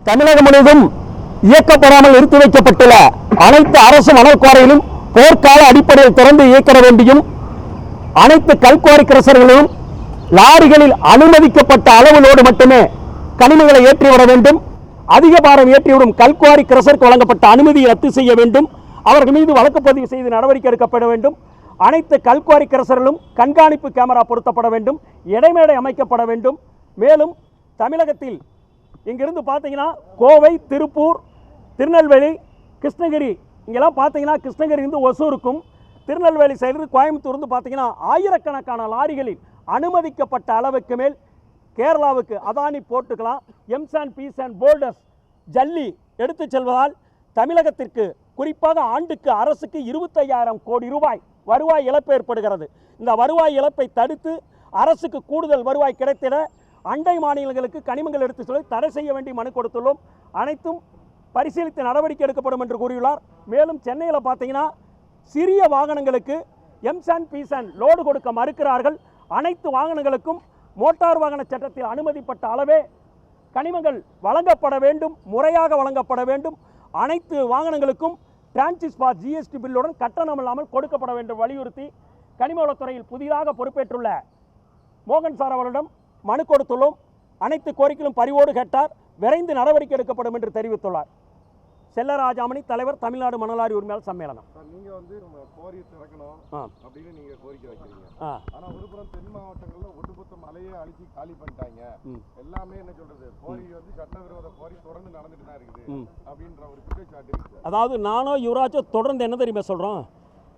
தமிழகம் முழுவதும் இயக்கப்படாமல் நிறுத்தி வைக்கப்பட்டுள்ள அனைத்து அரசு மணல் குவாரிகளும் போர்க்கால அடிப்படையில் திறந்து இயக்க வேண்டியும், அனைத்து கல்குவாரி கிரசர்களும் லாரிகளில் அனுமதிக்கப்பட்ட அளவிலோடு மட்டுமே கனிமங்களை ஏற்றிவிட வேண்டும். அதிக பாரம் ஏற்றிவிடும் கல்குவாரி கிரசருக்கு வழங்கப்பட்ட அனுமதியை ரத்து செய்ய வேண்டும். அவர்கள் மீது வழக்கு பதிவு செய்து நடவடிக்கை எடுக்கப்பட வேண்டும். அனைத்து கல்குவாரி கிரசர்களும் கண்காணிப்பு கேமரா பொருத்தப்பட வேண்டும். இடைமேடை அமைக்கப்பட வேண்டும். மேலும் தமிழகத்தில் இங்கிருந்து பார்த்தீங்கன்னா கோவை, திருப்பூர், திருநெல்வேலி, கிருஷ்ணகிரி, இங்கெல்லாம் பார்த்தீங்கன்னா கிருஷ்ணகிரியிலிருந்து ஒசூருக்கும், திருநெல்வேலி சைடிலிருந்து கோயம்புத்தூர்ந்து பார்த்தீங்கன்னா ஆயிரக்கணக்கான லாரிகளில் அனுமதிக்கப்பட்ட அளவுக்கு மேல் கேரளாவுக்கு அதானி போர்ட்டுக்கலாம் எம்சாண்ட், பீசாண்ட், போல்டர்ஸ், ஜல்லி எடுத்து செல்வதால் தமிழகத்திற்கு குறிப்பாக ஆண்டுக்கு அரசுக்கு 25,000 கோடி ரூபாய் வருவாய் இழப்பு ஏற்படுகிறது. இந்த வருவாய் இழப்பை தடுத்து அரசுக்கு கூடுதல் வருவாய் கிடைத்திட அண்டை மாநிலங்களுக்கு கனிமங்கள் எடுத்து செல்வதை தடை செய்ய வேண்டி மனு கொடுத்துள்ளோம். அனைத்தும் பரிசீலித்து நடவடிக்கை எடுக்கப்படும் என்று கூறியுள்ளார். மேலும் சென்னையில் பார்த்தீங்கன்னா சிறிய வாகனங்களுக்கு எம்சாண்ட், பீசாண்ட் லோடு கொடுக்க மறுக்கிறார்கள். அனைத்து வாகனங்களுக்கும் மோட்டார் வாகன சட்டத்தில் அனுமதிப்பட்ட அளவே கனிமங்கள் வழங்கப்பட வேண்டும், முறையாக வழங்கப்பட வேண்டும். அனைத்து வாகனங்களுக்கும் டிரான்சிட் பாஸ் ஜிஎஸ்டி பில்லுடன் கட்டணம் இல்லாமல் கொடுக்கப்பட வேண்டும் வலியுறுத்தி கனிமவளத்துறையில் புதிதாக பொறுப்பேற்றுள்ள மோகன் சார் அவர்களிடம் மனு கொடுத்துள்ளோம். அனைத்து கோரிக்கைகளும் பரிவோடு கேட்டார். விரைந்து நடவடிக்கை எடுக்கப்படும் என்று தெரிவித்துள்ளார். செல்லராஜாமணி, தலைவர், தமிழ்நாடு மணலாரி உரிமையாளர் சம்மேளனம். நீங்க வந்து கோரி திறக்கணும் அப்படின்னு நீங்க கோரிக்கை வைக்கிறீங்க. ஆனா ஒருபுறம் தென் மாவட்டங்கள்ல ஒட்டுமொத்த மலையை அழிச்சு காலி பண்ணிட்டாங்க. எல்லாமே என்ன சொல்றது, கோரி வந்து சட்டவிரோத கோரி தொடர்ந்து நடந்துட்டு தான் இருக்குது அப்படின்ற ஒரு குற்றச்சாட்டு இருக்கு. அதாவது நானோ யுவராஜோ தொடர்ந்து என்ன தெரியுமா சொல்றோம்,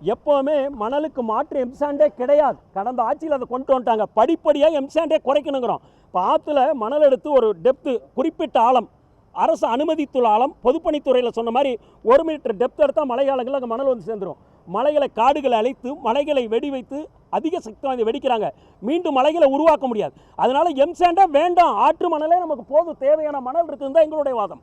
எப்போவுமே மணலுக்கு மாற்று எம்சாண்டே கிடையாது. கடந்த ஆட்சியில் அதை கொண்டு வந்துட்டாங்க. படிப்படியாக எம்சாண்டே குறைக்கணுங்கிறோம். இப்போ ஆற்றுல மணல் எடுத்து ஒரு டெப்த்து குறிப்பிட்ட ஆழம், அரசு அனுமதித்துள்ள ஆழம், பொதுப்பணித்துறையில் சொன்ன மாதிரி 1 மீட்டர் டெப்த் எடுத்தால் மழை காலங்களில் அங்கே மணல் வந்து சேர்ந்துடும். மலைகளை காடுகளை அழைத்து மலைகளை வெடி வைத்து அதிக சக்தி வாய்ந்த வெடிக்கிறாங்க. மீண்டும் மலைகளை உருவாக்க முடியாது. அதனால எம்சாண்டே வேண்டாம், ஆற்று மணலே நமக்கு போதும், தேவையான மணல் இருக்குன்னு தான் எங்களுடைய வாதம்.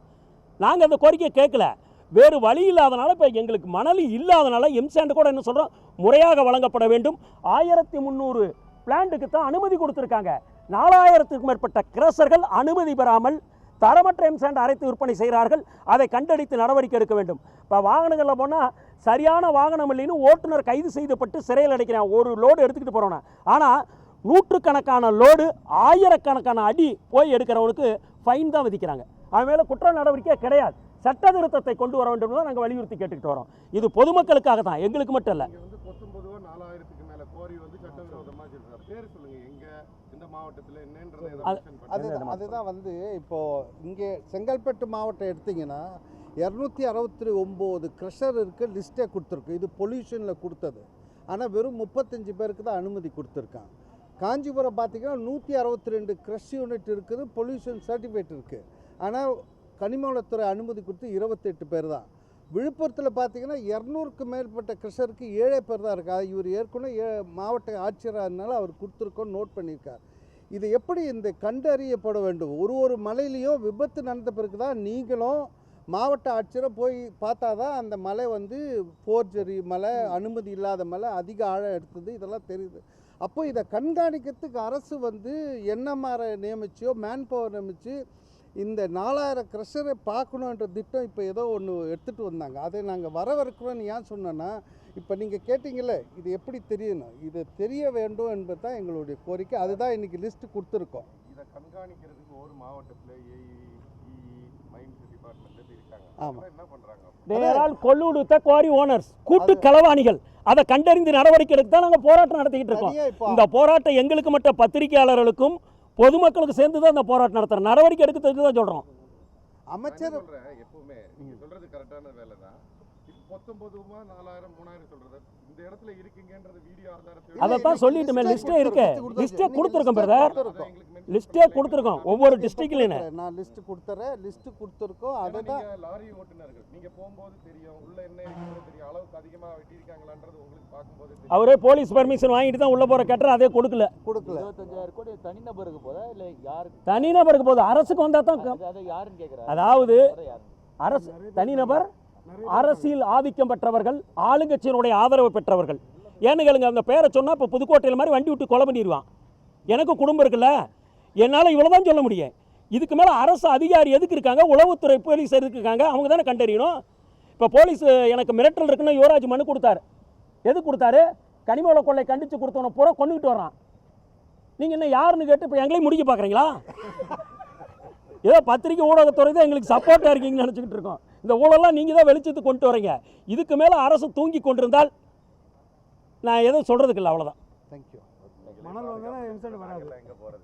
நாங்கள் அந்த கோரிக்கையை கேட்கல. வேறு வழி இல்லாதனால இப்போ எங்களுக்கு மணல் இல்லாதனால எம்சாண்டு கூட என்ன சொல்கிறோம், முறையாக வழங்கப்பட வேண்டும். 1300 பிளான்ட்டுக்கு தான் அனுமதி கொடுத்துருக்காங்க. 4000க்கும் மேற்பட்ட கிரசர்கள் அனுமதி பெறாமல் தரமற்ற எம்சாண்ட் அரைத்து விற்பனை செய்கிறார்கள். அதை கண்டடித்து நடவடிக்கை எடுக்க வேண்டும். இப்போ வாகனங்களில் போனால் சரியான வாகனம் இல்லைன்னு ஓட்டுநர் கைது செய்யப்பட்டு சிறையில் அடைக்கிறான். ஒரு லோடு எடுத்துக்கிட்டு போகிறோன்னா. ஆனால் நூற்றுக்கணக்கான லோடு, ஆயிரக்கணக்கான அடி போய் எடுக்கிறவனுக்கு ஃபைன் தான் விதிக்கிறாங்க. அவன் மேலே குற்ற நடவடிக்கை கிடையாது. சட்ட திருத்தத்தை கொண்டு வர வேண்டும் தான் நாங்கள் வலியுறுத்தி கேட்டுக்கிட்டு வரோம். இது பொதுமக்களுக்காக தான், எங்களுக்கு மட்டும் இல்லை. 4000க்கு மேல கோரி வந்து சட்டவிரோதமாக பேர் சொல்லுங்க, எங்க இந்த மாவட்டத்தில் என்னன்றது அதுதான் வந்து இப்போ இங்கே செங்கல்பட்டு மாவட்டம் எடுத்திங்கன்னா 269 க்ரஷர் இருக்குது, லிஸ்ட்டே கொடுத்துருக்கு. இது பொல்யூஷனில் கொடுத்தது. ஆனால் வெறும் 35 பேருக்கு தான் அனுமதி கொடுத்துருக்கான். காஞ்சிபுரம் பார்த்திங்கன்னா 162 க்ரஷ் யூனிட் இருக்குது, பொல்யூஷன் சர்டிஃபிகேட் இருக்குது. ஆனால் கனிமவளத்துறை அனுமதி கொடுத்து 28 பேர் தான். விழுப்புரத்தில் பார்த்திங்கன்னா 200க்கு மேற்பட்ட க்ரஷருக்கு 7 பேர் தான் இருக்கா. இவர் ஏற்கனவே மாவட்ட ஆட்சியராக இருந்தாலும் அவர் கொடுத்துருக்கோன்னு நோட் பண்ணியிருக்கார். இது எப்படி இந்த கண்டறியப்பட வேண்டும்? ஒரு மலையிலையும் விபத்து நடந்த பிறகு தான் நீங்களும் மாவட்ட ஆட்சியரை போய் பார்த்தா தான் அந்த மலை வந்து போர்ஜரி மலை, அனுமதி இல்லாத மலை, அதிக ஆழம் எடுத்தது, இதெல்லாம் தெரியுது. அப்போ இதை கண்காணிக்கிறதுக்கு அரசு வந்து என்எம்ஆரை நியமிச்சோ மேன் பவர் நியமித்து இந்த 4000 க்ரஷரை பார்க்கணுன்ற திட்டம் இப்போ ஏதோ ஒன்று எடுத்துகிட்டு வந்தாங்க. அதை நாங்கள் வரவேற்கிறோன்னு ஏன் சொன்னோன்னா, இப்போ நீங்கள் கேட்டிங்களே இது எப்படி தெரியணும், இது தெரிய வேண்டும் என்பது தான் எங்களுடைய கோரிக்கை. அதுதான் இன்றைக்கி லிஸ்ட்டு கொடுத்துருக்கோம். இதை கண்காணிக்கிறதுக்கு ஒரு மாவட்டத்தில் மைன்ஸ் டிபார்ட்மெண்ட் இருக்காங்க. ஆமாம், என்ன பண்ணுறாங்க, தேரால் கொள்ளுடுத்த குவாரி ஓனர்ஸ், கூட்டு களவாணிகள், அதை கண்டறிந்து நடவடிக்கை எடுத்து தான் நாங்கள் போராட்டம் நடத்திக்கிட்டு இருக்கோம். இந்த போராட்டம் எங்களுக்கு மட்டும் பத்திரிகையாளர்களுக்கும் பொதுமக்களுக்கு சேர்ந்து தான் இந்த போராட்டம் நடத்துகிறோம். நடவடிக்கை எடுக்கிறதுக்கு தான் சொல்கிறோம். அமைச்சர் எப்பவுமே நீங்கள் சொல்கிறது கரெக்டான வேலை தான். இப்போ 19 4000 3000 சொல்கிறது இந்த இடத்துல இருக்கீங்கன்றது வீடியோ ஆதாரத்தை அதைத்தான் சொல்லிட்டுமே லிஸ்ட்டே இருக்கு. லிஸ்ட்டே கொடுத்துருக்கோம் பிரதர், லிஸ்ட்டே கொடுத்துருக்கோம் ஒவ்வொரு டிஸ்ட்ரிக்ட்லையும். நான் லிஸ்ட்டு கொடுத்துறேன், லிஸ்ட்டு கொடுத்துருக்கோம். அதை தான் லாரி ஓட்டுநர்கள் நீங்கள் போகும்போது தெரியும், உள்ள என்ன இருக்குன்னு தெரியும், அளவுக்கு அதிகமாக வெட்டியிருக்காங்களான்றது உங்களுக்கு பார்க்கும்போது தெரியும். அவரே போலீஸ் பர்மிஷன் வாங்கிட்டு தான் உள்ள போகிற கட்டுற, அதே கொடுக்கல. 25,000 கோடி தனிநபருக்கு போதா இல்லை யாருக்கு? தனிநபருக்கு போகுது, அரசுக்கு வந்தால் தான். யாருன்னு கேட்குறாரு. அதாவது அரசு தனிநபர், அரசியல் ஆதிக்கம் பெற்றவர்கள், ஆளுங்கட்சியினுடைய ஆதரவு பெற்றவர்கள். ஏன்னு கேளுங்க, அந்த பேரை சொன்னால் இப்போ புதுக்கோட்டையில் மாதிரி வண்டி விட்டு கொலை பண்ணிடுவான். எனக்கு குடும்பம் இருக்குல்ல, என்னால் இவ்வளோ தான் சொல்ல முடியும். இதுக்கு மேலே அரசு அதிகாரி எதுக்கு இருக்காங்க? உளவுத்துறை போலீஸ் எதுக்கு இருக்காங்க? அவங்க தானே கண்டறியணும். இப்போ போலீஸ் எனக்கு மிரட்டல் இருக்குன்னு யுவராஜ் மனு கொடுத்தாரு. எதுக்கு கொடுத்தாரு? கனிம வள கொள்ளை கண்டித்து கொடுத்தவனை பூரா கொண்டுகிட்டு வர்றான். நீங்கள் என்ன யாருன்னு கேட்டு இப்போ எங்களையும் முடிக்க பார்க்குறீங்களா? ஏதோ பத்திரிக்கை ஊடகத்துறை தான் எங்களுக்கு சப்போர்ட்டாக இருக்கீங்கன்னு நினச்சிக்கிட்டு இருக்கோம். இந்த ஊழலாம் நீங்கள் தான் வெளிச்சத்துக்கு கொண்டு வரீங்க. இதுக்கு மேலே அரசு தூங்கி கொண்டிருந்தால் நான் எதுவும் சொல்கிறதுக்கு இல்லை. அவ்வளோதான். தேங்க்யூ. மணல் வந்தாலும் எங்க போகிறது?